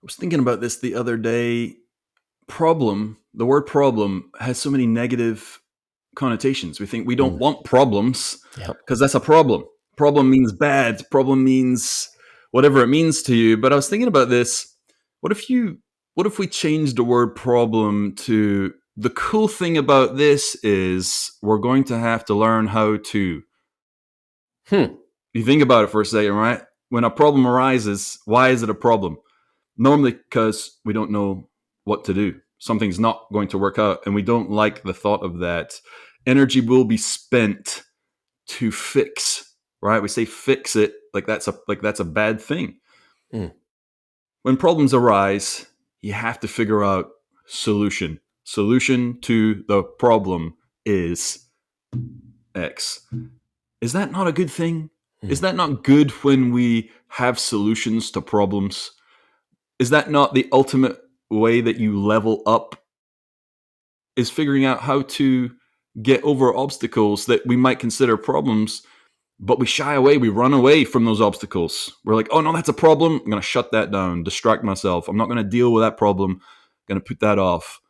was thinking about this the other day. The word problem has so many negative connotations. We think we don't Mm. want problems Yep. because that's a problem. Problem means bad. Problem means whatever it means to you. But I was thinking about this. What if you what if we changed the word problem to the cool thing about this is we're going to have to learn how to. Hmm. You think about it for a second, right? When a problem arises, why is it a problem? Normally because we don't know what to do. Something's not going to work out, and we don't like the thought of that. Energy will be spent to fix, right? We say fix it like that's a bad thing. Mm. When problems arise, you have to figure out solution. Solution to the problem is X. Is that not a good thing? Is Mm. that not good when we have solutions to problems? Is that not the ultimate way that you level up? Is figuring out how to get over obstacles that we might consider problems, but we shy away, we run away from those obstacles. We're like, oh no, that's a problem. I'm going to shut that down, distract myself. I'm not going to deal with that problem. I'm going to put that off.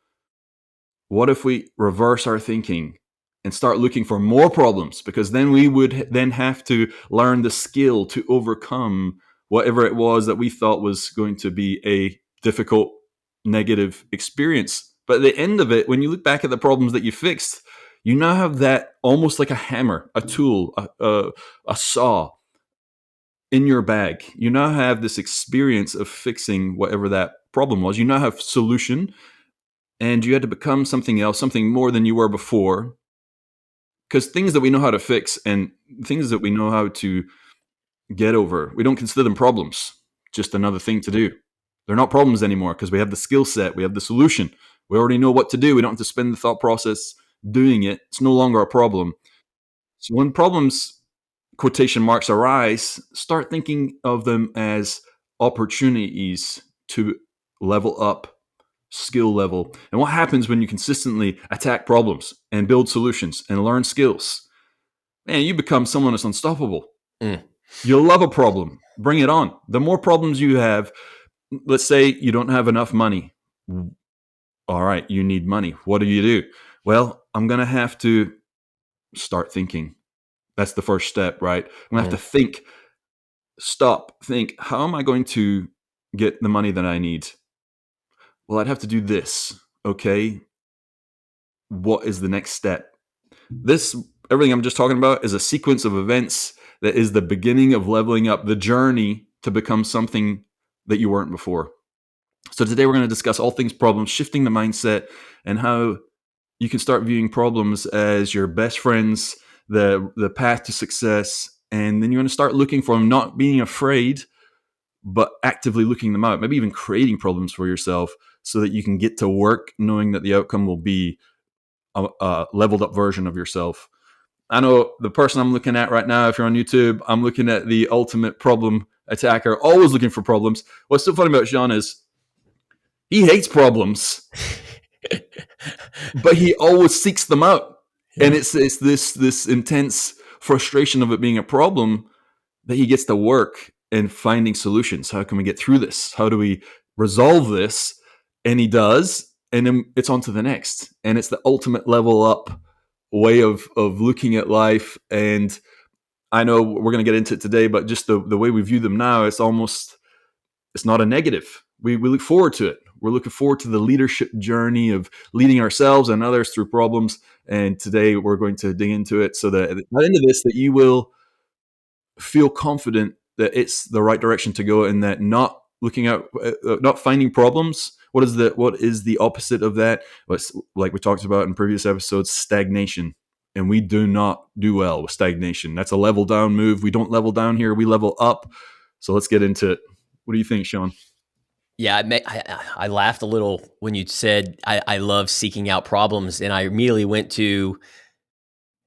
What if we reverse our thinking and start looking for more problems? Because then we would then have to learn the skill to overcome whatever it was that we thought was going to be a difficult, negative experience. But at the end of it, when you look back at the problems that you fixed, you now have that almost like a hammer, a tool, a saw in your bag. You now have this experience of fixing whatever that problem was. You now have solution, and you had to become something else, something more than you were before. Because things that we know how to fix and things that we know how to get over, we don't consider them problems, just another thing to do. They're not problems anymore because we have the skill set, we have the solution. We already know what to do. We don't have to spend the thought process doing it. It's no longer a problem. So when problems, quotation marks, arise, start thinking of them as opportunities to level up skill level. And what happens when you consistently attack problems and build solutions and learn skills? Man, you become someone that's unstoppable. Mm. You'll love a problem. Bring it on. The more problems you have, let's say you don't have enough money. All right, you need money. What do you do? Well, I'm going to have to start thinking. That's the first step, right? I'm going to have Mm. to think, stop, think, how am I going to get the money that I need? Well, I'd have to do this. Okay. What is the next step? This, everything I'm just talking about, is a sequence of events that is the beginning of leveling up, the journey to become something that you weren't before. So today we're going to discuss all things problems, shifting the mindset, and how you can start viewing problems as your best friends, the path to success, and then you're going to start looking for them, not being afraid, but actively looking them out, maybe even creating problems for yourself so that you can get to work knowing that the outcome will be a leveled up version of yourself. I know the person I'm looking at right now, if you're on YouTube, I'm looking at the ultimate problem attacker, always looking for problems. What's so funny about Sean is he hates problems, but he always seeks them out. And Yeah. it's this intense frustration of it being a problem that he gets to work and finding solutions. How can we get through this? How do we resolve this? And he does, and then it's on to the next. And it's the ultimate level up way of looking at life. And I know we're going to get into it today, but just the way we view them now, it's not a negative. We look forward to it. We're looking forward to the leadership journey of leading ourselves and others through problems. And today we're going to dig into it so that at the end of this, that you will feel confident that it's the right direction to go, and that not looking at not finding problems. What is the opposite of that? What's, like we talked about in previous episodes, stagnation. And we do not do well with stagnation. That's a level down move. We don't level down here, we level up. So let's get into it. What do you think, Sean? Yeah, I laughed a little when you said I love seeking out problems, and I immediately went to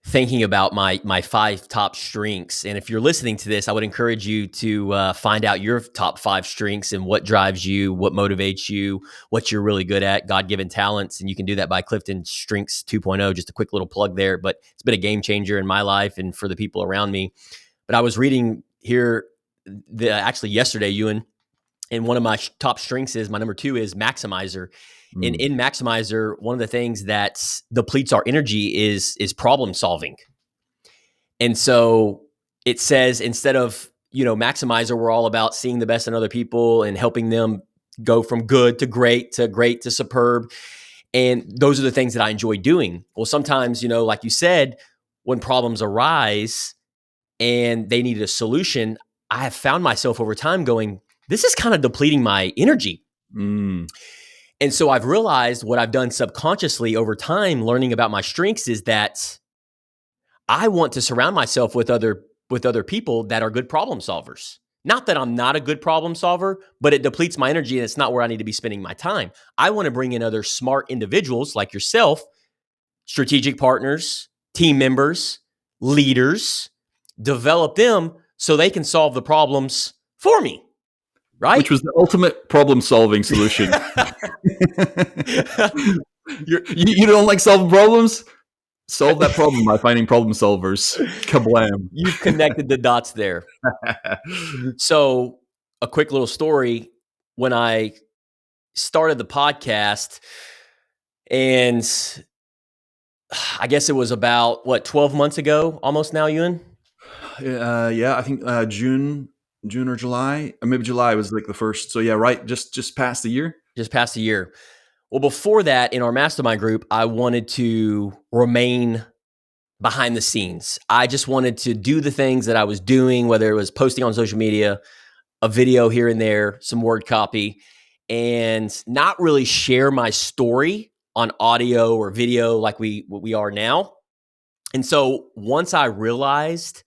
thinking about my 5 top strengths. And if you're listening to this, I would encourage you to find out your top 5 strengths and what drives you, what motivates you, what you're really good at, God-given talents. And you can do that by Clifton Strengths 2.0. Just a quick little plug there, but it's been a game changer in my life and for the people around me. But I was reading here actually yesterday, Ewan, And one of my top strengths is my number 2 is maximizer. And Mm. in maximizer, one of the things that depletes our energy is problem solving. And so it says, instead of, maximizer, we're all about seeing the best in other people and helping them go from good to great to superb. And those are the things that I enjoy doing. Well, sometimes, like you said, when problems arise and they needed a solution, I have found myself over time going, this is kind of depleting my energy. Mm. And so I've realized what I've done subconsciously over time, learning about my strengths, is that I want to surround myself with other people that are good problem solvers. Not that I'm not a good problem solver, but it depletes my energy and it's not where I need to be spending my time. I want to bring in other smart individuals like yourself, strategic partners, team members, leaders, develop them so they can solve the problems for me, right? Which was the ultimate problem solving solution. You don't like solving problems? Solve that problem by finding problem solvers. Kablam. You've connected the dots there. So, a quick little story. When I started the podcast, and I guess it was about 12 months ago, almost now, Ewan? Yeah, I think June or July, or maybe July was like the first. So yeah, right, just past a year. Just past a year. Well, before that, in our mastermind group, I wanted to remain behind the scenes. I just wanted to do the things that I was doing, whether it was posting on social media, a video here and there, some word copy, and not really share my story on audio or video like we are now. And so once I realized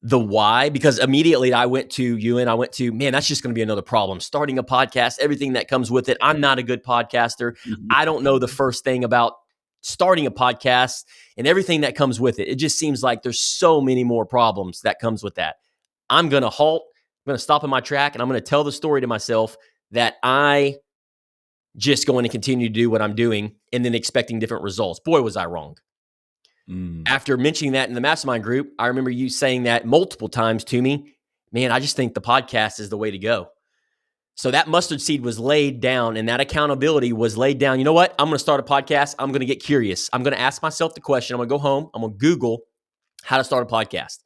the why, because immediately I went to you and I went to, man, that's just going to be another problem. Starting a podcast, everything that comes with it. I'm not a good podcaster. I don't know the first thing about starting a podcast and everything that comes with it. It just seems like there's so many more problems that comes with that. I'm going to halt. I'm going to stop in my track and I'm going to tell the story to myself that I just going to continue to do what I'm doing and then expecting different results. Boy, was I wrong. After mentioning that in the mastermind group, I remember you saying that multiple times to me. Man, I just think the podcast is the way to go. So that mustard seed was laid down and that accountability was laid down. You know what? I'm going to start a podcast. I'm going to get curious. I'm going to ask myself the question. I'm going to go home. I'm going to Google how to start a podcast.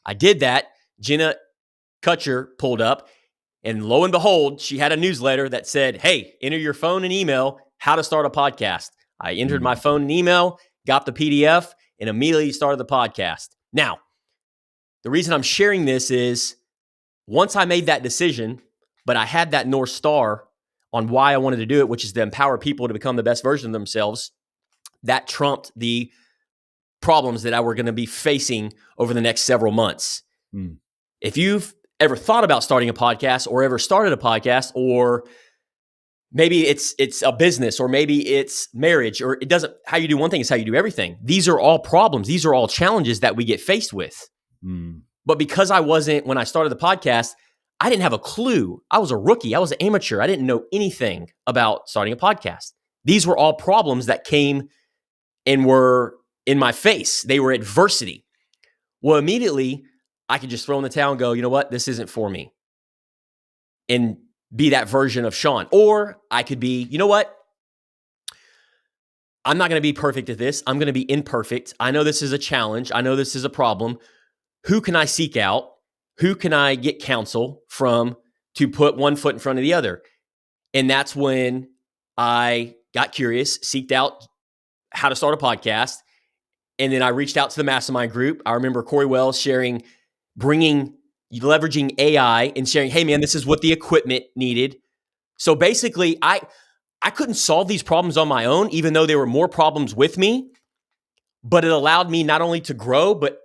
I did that. Jenna Kutcher pulled up, and lo and behold, she had a newsletter that said, hey, enter your phone and email how to start a podcast. I entered my phone and email, got the PDF, and immediately started the podcast. Now, the reason I'm sharing this is once I made that decision, but I had that North Star on why I wanted to do it, which is to empower people to become the best version of themselves, that trumped the problems that I were going to be facing over the next several months. If you've ever thought about starting a podcast or ever started a podcast, or maybe it's a business, or maybe it's marriage, or it doesn't, how you do one thing is how you do everything. These are all problems. These are all challenges that we get faced with. But because when I started the podcast, I didn't have a clue. I was a rookie. I was an amateur. I didn't know anything about starting a podcast. These were all problems that came and were in my face. They were adversity. Well, immediately I could just throw in the towel and go, you know what? This isn't for me. And be that version of Sean. Or I could be, you know what? I'm not going to be perfect at this. I'm going to be imperfect. I know this is a challenge. I know this is a problem. Who can I seek out? Who can I get counsel from to put one foot in front of the other? And that's when I got curious, seeked out how to start a podcast. And then I reached out to the mastermind group. I remember Corey Wells sharing, leveraging AI and sharing, hey man, this is what the equipment needed. So basically, I couldn't solve these problems on my own, even though there were more problems with me, but it allowed me not only to grow, but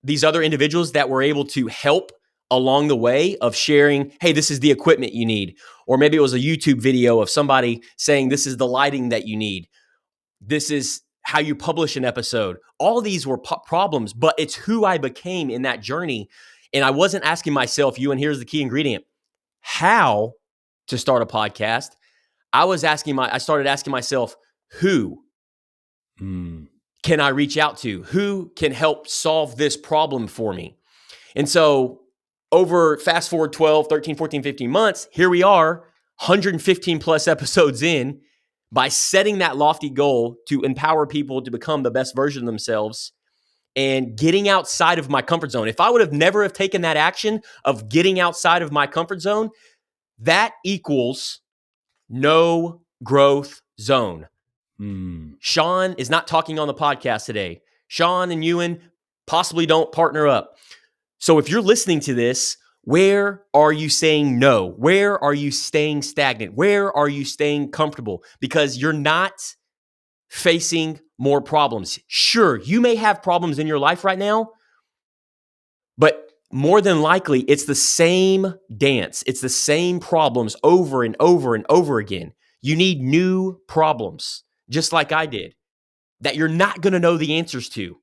these other individuals that were able to help along the way of sharing, hey, this is the equipment you need. Or maybe it was a YouTube video of somebody saying, this is the lighting that you need. This is how you publish an episode. All these were problems, but it's who I became in that journey. And I wasn't asking myself, and here's the key ingredient, how to start a podcast. I started asking myself, who can I reach out to? Who can help solve this problem for me? And so over fast forward 12, 13, 14, 15 months, here we are, 115 plus episodes in, by setting that lofty goal to empower people to become the best version of themselves and getting outside of my comfort zone. If I would have never have taken that action of getting outside of my comfort zone, that equals no growth zone. Sean is not talking on the podcast today. Sean and Ewan possibly don't partner up. So if you're listening to this, where are you saying no? Where are you staying stagnant? Where are you staying comfortable? Because you're not facing more problems. Sure, you may have problems in your life right now, but more than likely, it's the same dance. It's the same problems over and over and over again. You need new problems, just like I did, that you're not going to know the answers to.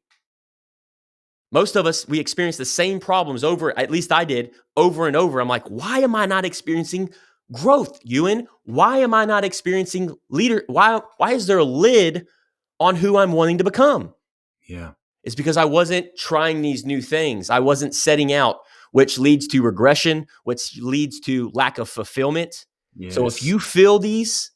Most of us, we experience the same problems over, at least I did, over and over. I'm like, why am I not experiencing growth, Ewan? Why am I not experiencing leader? Why is there a lid on who I'm wanting to become? Yeah. It's because I wasn't trying these new things. I wasn't setting out, which leads to regression, which leads to lack of fulfillment. So if Yes. you feel these,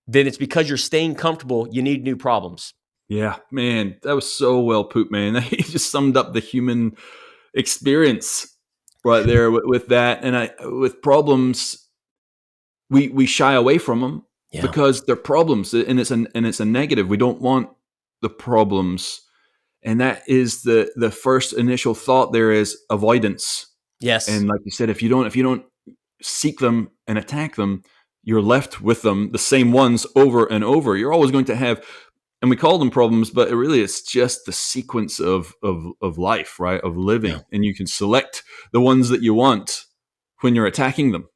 then it's because you're staying comfortable. You need new problems. Yeah, man, that was so well put, man. He just summed up the human experience right there with that. And with problems, we shy away from them Yeah. because they're problems, and it's a negative. We don't want the problems, and that is the first initial thought. There is avoidance, Yes. and like you said, if you don't seek them and attack them, you're left with them, the same ones over and over. You're always going to have, and we call them problems, but it really it's just the sequence of life, right? Of Yeah. living, and you can select the ones that you want when you're attacking them.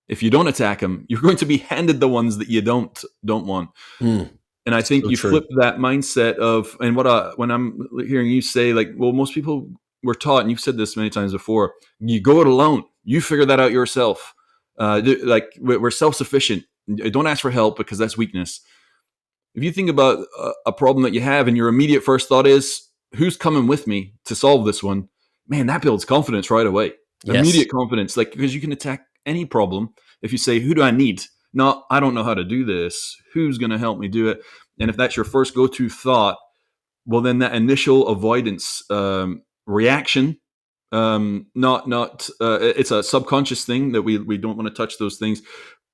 If you don't attack them, you're going to be handed the ones that you don't want. And I think So you true. flip that mindset of, and when I'm hearing you say, like, well, most people were taught, and you've said this many times before, you go it alone. You figure that out yourself. Like we're self sufficient. Don't ask for help because that's weakness. If you think about a problem that you have, and your immediate first thought is, who's coming with me to solve this one? Man, that builds confidence right away. Yes. Immediate confidence, like because you can attack any problem if you say, who do I need? Not, I don't know how to do this. Who's going to help me do it? And if that's your first go-to thought, well, then that initial avoidance reaction, not it's a subconscious thing that we don't want to touch those things.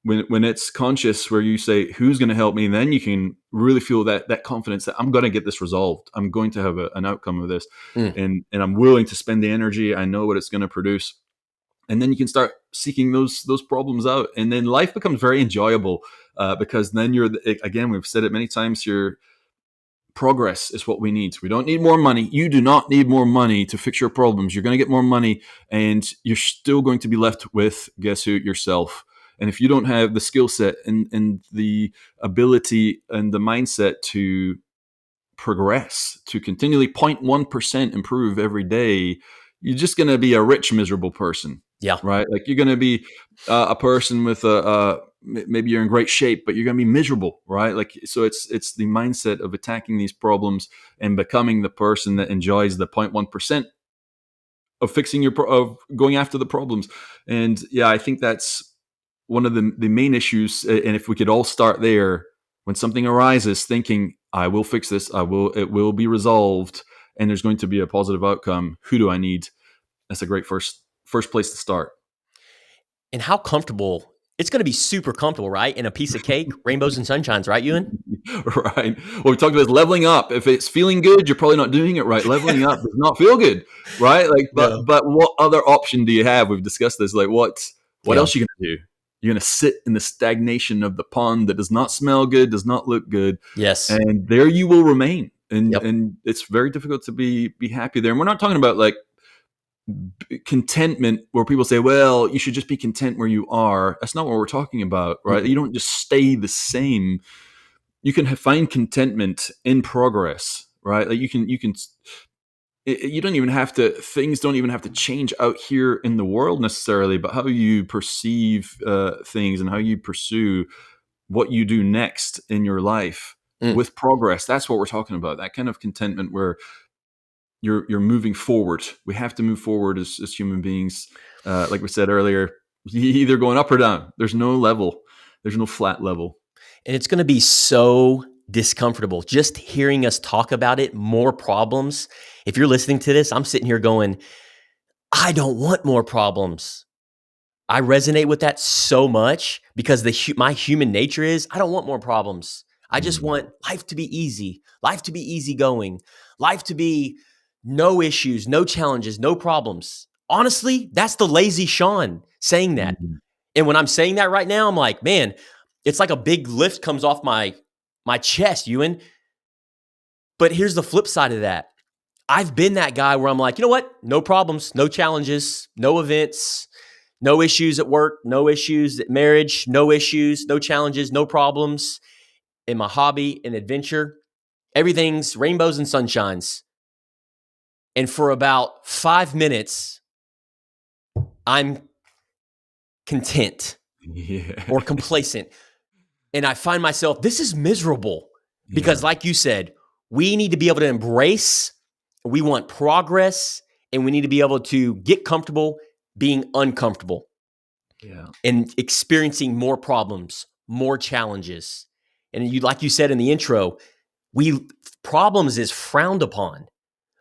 When it's conscious, where you say, who's going to help me, then you can really feel that confidence that I'm going to get this resolved. I'm going to have an outcome of this, Mm. and I'm willing to spend the energy. I know what it's going to produce, and then you can start seeking those problems out, and then life becomes very enjoyable because then you're, again, we've said it many times, your progress is what we need. We don't need more money. You do not need more money to fix your problems. You're going to get more money, and you're still going to be left with, guess who? Yourself. And if you don't have the skill set and the ability and the mindset to progress, to continually 0.1% improve every day, you're just going to be a rich, miserable person, Yeah. right? Like you're going to be a person with maybe you're in great shape, but you're going to be miserable, right? Like, so it's the mindset of attacking these problems and becoming the person that enjoys the 0.1% of fixing of going after the problems. And yeah, I think that's one of the main issues. And if we could all start there, when something arises, thinking, I will fix this, it will be resolved, and there's going to be a positive outcome. Who do I need? That's a great first place to start. And how comfortable, it's going to be super comfortable, right? In a piece of cake, rainbows and sunshines, right, Ewan? Right. Well, we talked about leveling up. If it's feeling good, you're probably not doing it right. Leveling up does not feel good, right? Like, No. but what other option do you have? We've discussed this. Like, what Yeah. else are you gonna do? You're gonna sit in the stagnation of the pond that does not smell good, does not look good, Yes. and there you will remain. And Yep. and it's very difficult to be happy there. And we're not talking about like contentment where people say, well, you should just be content where you are. That's not what we're talking about, right? Mm-mm. You don't just stay the same. You can find contentment in progress, right? Like you don't even have to, things don't even have to change out here in the world necessarily, but how you perceive things and how you pursue what you do next in your life Mm. with progress. That's what we're talking about. That kind of contentment where you're moving forward. We have to move forward as human beings. Like we said earlier, you're either going up or down. There's no level. There's no flat level. And it's going to be so discomfortable just hearing us talk about it, more problems. If you're listening to this, I'm sitting here going, I don't want more problems. I resonate with that so much because my human nature is I don't want more problems. I just want life to be easy, life to be easygoing, life to be no issues, no challenges, no problems. Honestly, that's the lazy Sean saying that. Mhm. And when I'm saying that right now, I'm like, man, it's like a big lift comes off my chest, Ewan. But here's the flip side of that. I've been that guy where I'm like, you know what? No problems, no challenges, no events, no issues at work, no issues at marriage, no issues, no challenges, no problems in my hobby and adventure. Everything's rainbows and sunshines. And for about 5 minutes, I'm content Yeah. or complacent. And I find myself, this is miserable because, Yeah. like you said, we need to be able to embrace, we want progress, and we need to be able to get comfortable being uncomfortable Yeah. and experiencing more problems, more challenges. And like you said in the intro, problems is frowned upon.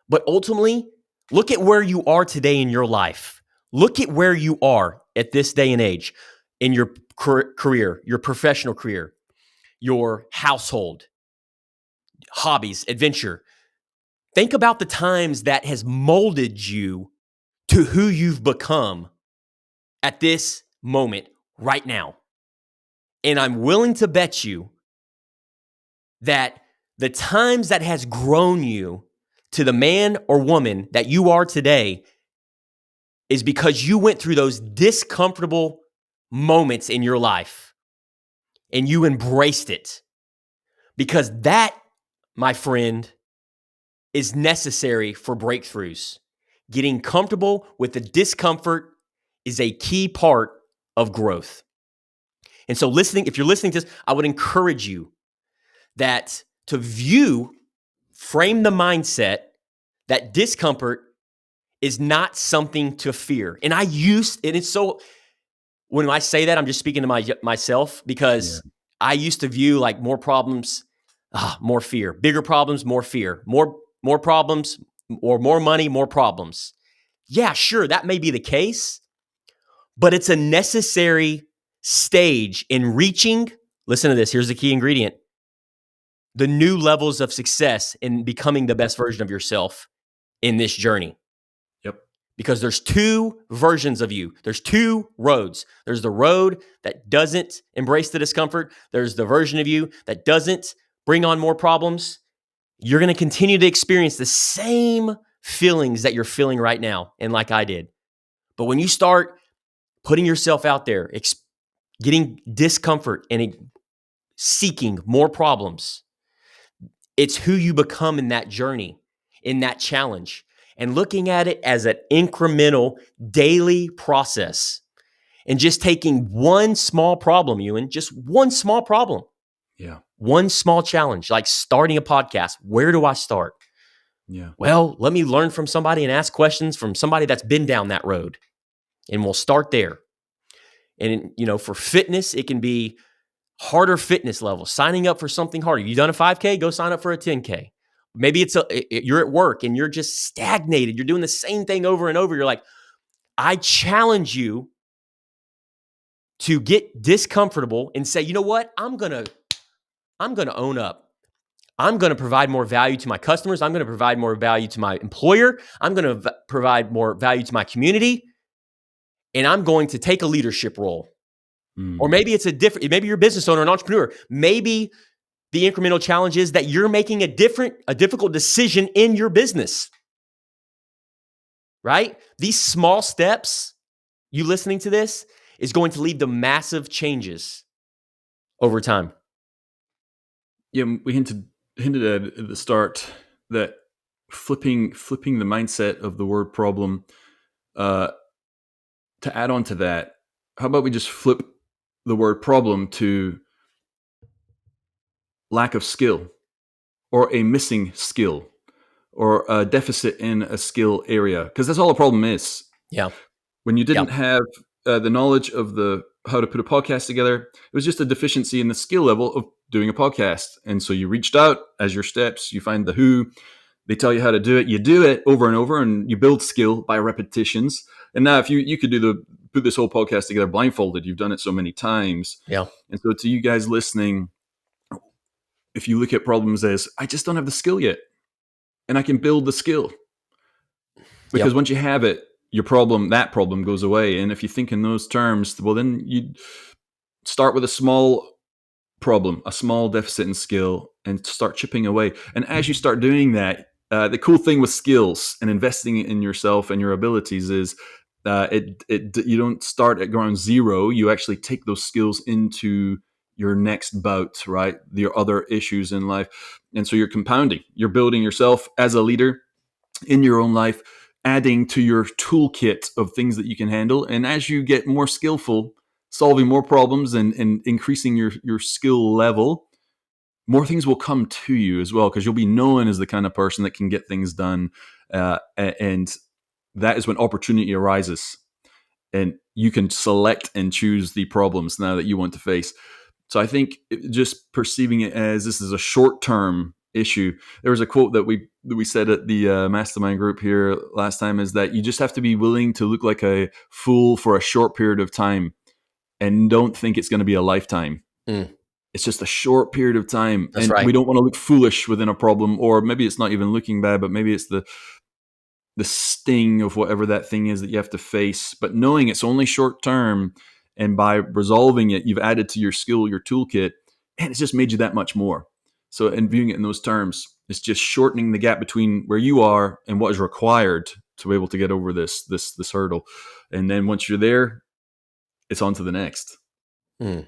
But ultimately, look at where you are today in your life. Look at where you are at this day and age in your career, your professional career, your household, hobbies, adventure. Think about the times that has molded you to who you've become at this moment right now. And I'm willing to bet you that the times that has grown you to the man or woman that you are today is because you went through those discomfortable moments in your life and you embraced it. Because that, my friend, is necessary for breakthroughs. Getting comfortable with the discomfort is a key part of growth. And so if you're listening to this, I would encourage you that to frame the mindset that discomfort is not something to fear. And it's so, when I say that, I'm just speaking to myself Yeah. because I used to view like more problems, more fear, bigger problems, more fear, more problems, or more money, more problems. Yeah, sure, that may be the case, but it's a necessary stage in reaching, listen to this, here's the key ingredient, the new levels of success in becoming the best version of yourself in this journey. Yep. Because there's two versions of you. There's two roads. There's the road that doesn't embrace the discomfort. There's the version of you that doesn't bring on more problems. You're going to continue to experience the same feelings that you're feeling right now, and like I did. But when you start putting yourself out there, getting discomfort and seeking more problems, it's who you become in that journey, in that challenge, and looking at it as an incremental daily process and just taking one small problem, Ewan, just one small problem, Yeah. one small challenge, like starting a podcast. Where do I start? Yeah. Well, let me learn from somebody and ask questions from somebody that's been down that road. And we'll start there. And, for fitness, it can be harder fitness levels, signing up for something harder. You done a 5K? Go sign up for a 10K. Maybe you're at work and you're just stagnated. You're doing the same thing over and over. You're like, I challenge you to get discomfortable and say, you know what? I'm going to own up. I'm going to provide more value to my customers. I'm going to provide more value to my employer. I'm going to provide more value to my community. And I'm going to take a leadership role. Or Mm. maybe maybe you're a business owner, an entrepreneur. Maybe the incremental challenge is that you're making a difficult decision in your business, right? These small steps, you listening to this, is going to lead to massive changes over time. Yeah. We hinted at the start that flipping the mindset of the word problem. To add on to that, how about we just flip the word problem to lack of skill or a missing skill? or a deficit in a skill area, because that's all a problem is. Yeah. When you Yeah. didn't have the knowledge of the how to put a podcast together, it was just a deficiency in the skill level of doing a podcast. And so you reached out as your steps. You find the who, they tell you how to do it. You do it over and over, and you build skill by repetitions. And now, if you could put this whole podcast together blindfolded, you've done it so many times. Yeah. And so, to you guys listening, if you look at problems as I just don't have the skill yet, and I can build the skill, because Yep. once you have it, that problem goes away. And if you think in those terms, well, then you start with a small problem, a small deficit in skill, and start chipping away. And as you start doing that, the cool thing with skills and investing in yourself and your abilities is you don't start at ground zero. You actually take those skills into your next bout, right? Your other issues in life. And so you're compounding, you're building yourself as a leader in your own life, adding to your toolkit of things that you can handle. And as you get more skillful, solving more problems and increasing your skill level, more things will come to you as well, because you'll be known as the kind of person that can get things done. And that is when opportunity arises. And you can select and choose the problems now that you want to face. So I think just perceiving it as this is a short-term issue. There was a quote that we said at the mastermind group here last time, is that you just have to be willing to look like a fool for a short period of time, and don't think it's going to be a lifetime. Mm, It's just a short period of time, that's and we right. don't want to look foolish within a problem, or maybe it's not even looking bad, but maybe it's the sting of whatever that thing is that you have to face. But knowing it's only short term, and by resolving it, you've added to your skill, your toolkit, and it's just made you that much more. So, in viewing it in those terms, it's just shortening the gap between where you are and what is required to be able to get over this hurdle. And then once you're there, it's on to the next. Mm.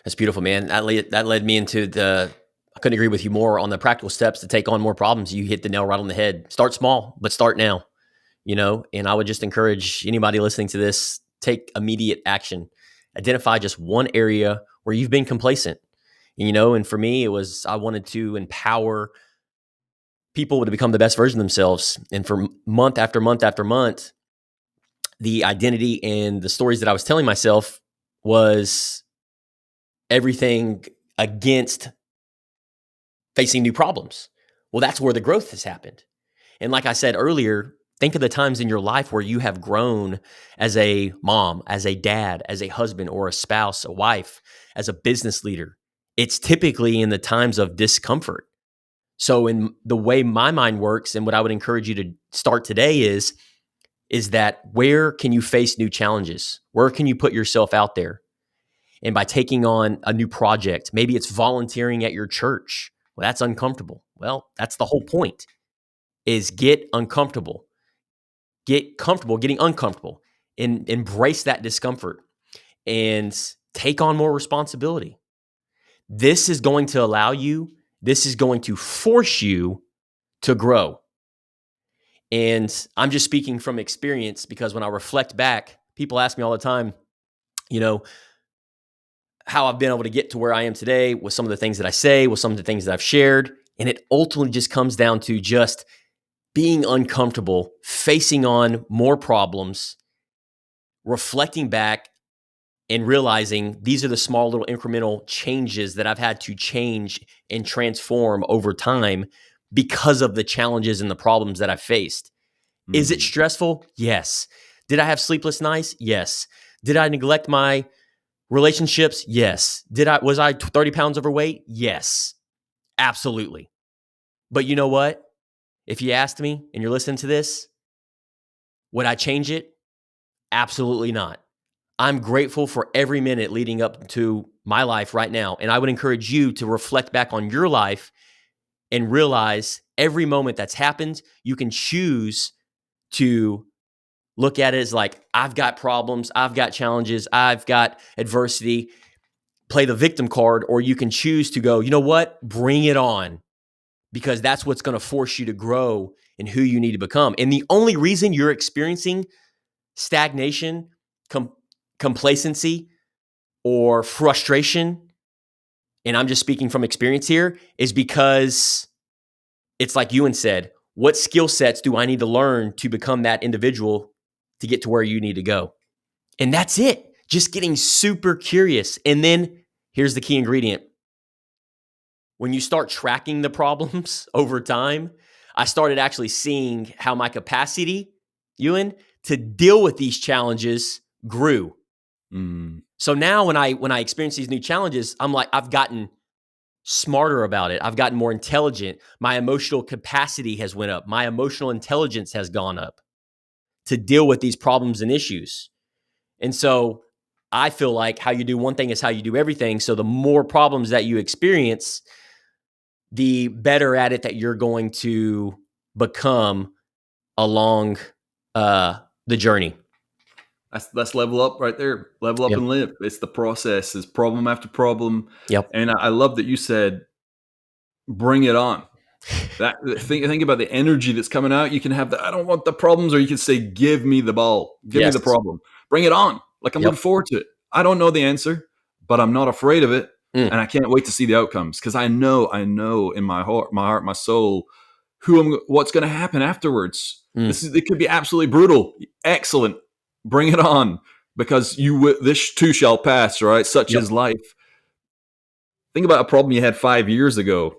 That's beautiful, man. That led me into I couldn't agree with you more on the practical steps to take on more problems. You hit the nail right on the head. Start small, but start now, and I would just encourage anybody listening to this, take immediate action. Identify just one area where you've been complacent, and for me, I wanted to empower people to become the best version of themselves. And for month after month after month, the identity and the stories that I was telling myself was everything against facing new problems. Well, that's where the growth has happened. And like I said earlier, think of the times in your life where you have grown as a mom, as a dad, as a husband or a spouse, a wife, as a business leader. It's typically in the times of discomfort. So in the way my mind works, and what I would encourage you to start today is that where can you face new challenges? Where can you put yourself out there? And by taking on a new project, maybe it's volunteering at your church. Well, that's uncomfortable. Well, that's the whole point, is get uncomfortable. Get comfortable getting uncomfortable, and embrace that discomfort and take on more responsibility. This is going to this is going to force you to grow. And I'm just speaking from experience, because when I reflect back, people ask me all the time, you know, how I've been able to get to where I am today with some of the things that I say, with some of the things that I've shared. And it ultimately just comes down to just being uncomfortable, facing on more problems, reflecting back and realizing these are the small little incremental changes that I've had to change and transform over time because of the challenges and the problems that I've faced. Is it Mm. stressful? Yes. Did I have sleepless nights? Yes. Did I neglect my relationships? Yes. Was I 30 pounds overweight? Yes. Absolutely. But you know what? If you asked me and you're listening to this, would I change it? Absolutely not. I'm grateful for every minute leading up to my life right now. And I would encourage you to reflect back on your life and realize every moment that's happened, you can choose to look at it as like, I've got problems, I've got challenges, I've got adversity, play the victim card, or you can choose to go, you know what, bring it on, because that's what's going to force you to grow in who you need to become. And the only reason you're experiencing stagnation, complacency, or frustration, and I'm just speaking from experience here, is because it's like Ewan said, What skill sets do I need to learn to become that individual to get to where you need to go? And that's it. Just getting super curious. And then here's the key ingredient. When you start tracking the problems over time, I started actually seeing how my capacity, Ewan, to deal with these challenges grew. Mm. So now when I experience these new challenges, I'm like, I've gotten smarter about it. I've gotten more intelligent. My emotional capacity has went up. My emotional intelligence has gone up to deal with these problems and issues. And so I feel like how you do one thing is how you do everything. So the more problems that you experience, the better at it that you're going to become along the journey. That's level up right there. Level up Yep. and live. It's the process. It's problem after problem. Yep. And I love that you said, "Bring it on." Think about the energy that's coming out. You can have the, "I don't want the problems," or you can say, "Give me the ball. Give me Yes. the problem. Bring it on." Like, I'm Yep. looking forward to it. I don't know the answer, but I'm not afraid of it, Mm. and I can't wait to see the outcomes because I know in my heart, my soul, what's going to happen afterwards. Mm. It could be absolutely brutal. Excellent. Bring it on, because this too shall pass. Right, such Yep. is life. Think about a problem you had 5 years ago,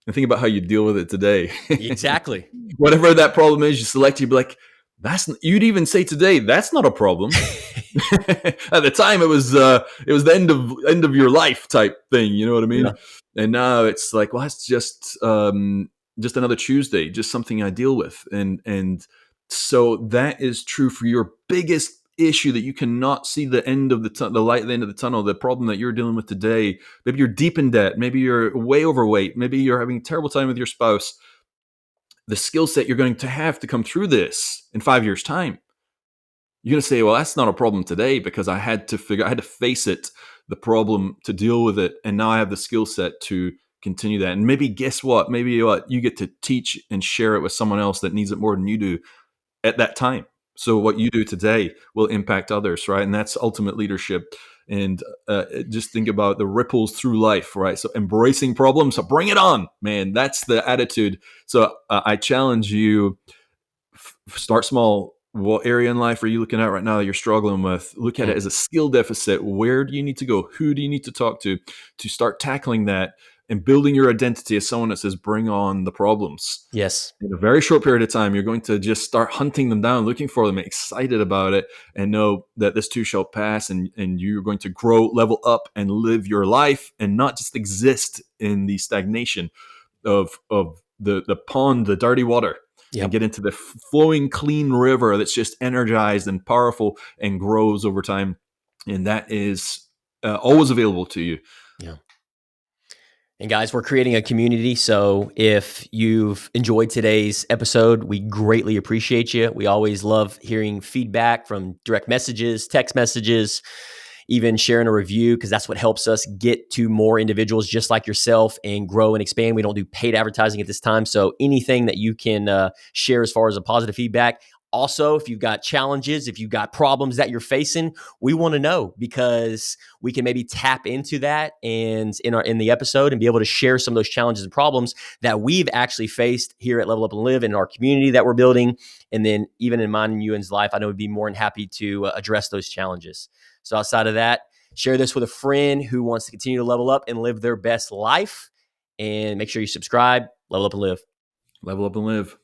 and think about how you deal with it today. Exactly. Whatever that problem is, you select. You'd be like, You'd even say today, "That's not a problem." At the time, it was the end of your life type thing. You know what I mean? Yeah. And now it's like, well, that's just another Tuesday, just something I deal with, and so that is true for your biggest issue that you cannot see the end of the light at the end of the tunnel. The problem that you're dealing with today, maybe you're deep in debt, maybe you're way overweight, maybe you're having a terrible time with your spouse. The skill set you're going to have to come through this in 5 years' time, you're going to say, well, that's not a problem today because I had to face it, the problem, to deal with it. And now I have the skill set to continue that. And maybe, guess what? Maybe you get to teach and share it with someone else that needs it more than you do at that time. So what you do today will impact others, right? And that's ultimate leadership. And just think about the ripples through life, right? So embracing problems, so bring it on, man. That's the attitude. So I challenge you, start small. What area in life are you looking at right now that you're struggling with? Look at Mm. it as a skill deficit. Where do you need to go? Who do you need to talk to start tackling that and building your identity as someone that says, bring on the problems? Yes. In a very short period of time, you're going to just start hunting them down, looking for them, excited about it, and know that this too shall pass, and you're going to grow, level up, and live your life, and not just exist in the stagnation of the pond, the dirty water, and Yep. get into the flowing, clean river that's just energized and powerful and grows over time. And that is always available to you. Yeah. And guys, we're creating a community. So if you've enjoyed today's episode, we greatly appreciate you. We always love hearing feedback from direct messages, text messages, even sharing a review, because that's what helps us get to more individuals just like yourself and grow and expand. We don't do paid advertising at this time. So anything that you can share as far as a positive feedback. Also, if you've got challenges, if you've got problems that you're facing, we want to know, because we can maybe tap into that and in the episode and be able to share some of those challenges and problems that we've actually faced here at Level Up and Live in our community that we're building. And then even in mine and Ewan's life, I know we'd be more than happy to address those challenges. So outside of that, share this with a friend who wants to continue to level up and live their best life. And make sure you subscribe. Level Up and Live. Level up and live.